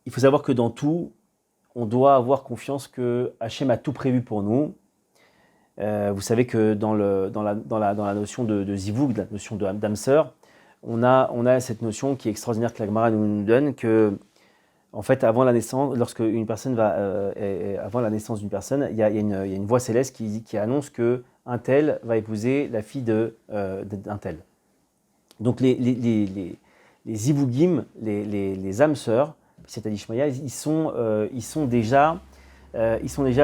il faut savoir que dans tout, on doit avoir confiance que Hachem a tout prévu pour nous. Vous savez que dans la notion de zivug, la notion d'âme sœur, on a cette notion qui est extraordinaire que la Gemara nous donne, que en fait, avant la naissance, lorsque une personne avant la naissance d'une personne, il y a une voix céleste qui annonce que un tel va épouser la fille d'un tel. Donc les zivugim, les âmes sœurs, c'est-à-dire Ishmaïa, ils sont déjà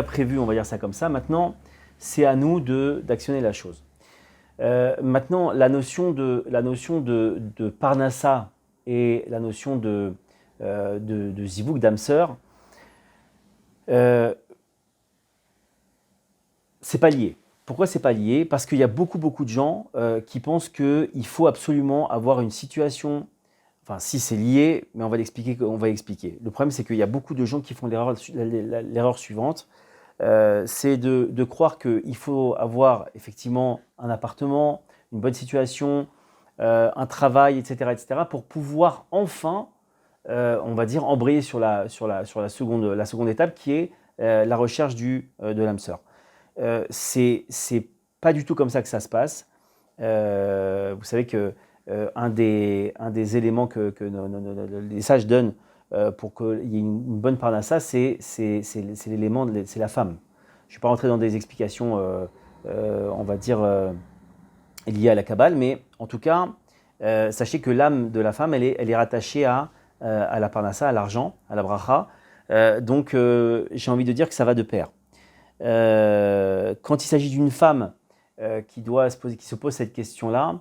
prévus, on va dire ça comme ça. Maintenant, c'est à nous d'actionner la chose. Maintenant, la notion de parnassa et la notion de zivug, d'âme sœur, c'est pas lié. Pourquoi c'est pas lié? Parce qu'il y a beaucoup de gens qui pensent qu'il faut absolument avoir une situation. Enfin, si c'est lié, mais on va l'expliquer. Le problème, c'est qu'il y a beaucoup de gens qui font l'erreur suivante. C'est de croire qu'il faut avoir effectivement un appartement, une bonne situation, un travail, etc., pour pouvoir enfin, on va dire, embrayer sur la seconde étape qui est la recherche de l'âme sœur. C'est pas du tout comme ça que ça se passe. Vous savez que un des éléments que les sages donnent pour qu'il y ait une bonne parnassa, c'est l'élément, c'est la femme. Je ne vais pas rentrer dans des explications, on va dire, liées à la Kabbale, mais en tout cas, sachez que l'âme de la femme, elle est rattachée à la parnassa, à l'argent, à la bracha. Donc, j'ai envie de dire que ça va de pair. Quand il s'agit d'une femme qui se pose cette question-là,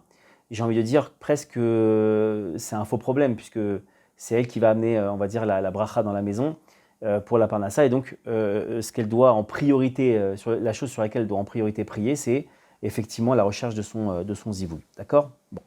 j'ai envie de dire presque que c'est un faux problème, puisque c'est elle qui va amener, on va dire, la bracha dans la maison pour la parnassa. Et donc, ce qu'elle doit en priorité, la chose sur laquelle elle doit en priorité prier, c'est effectivement la recherche de son zivug. D'accord ? Bon.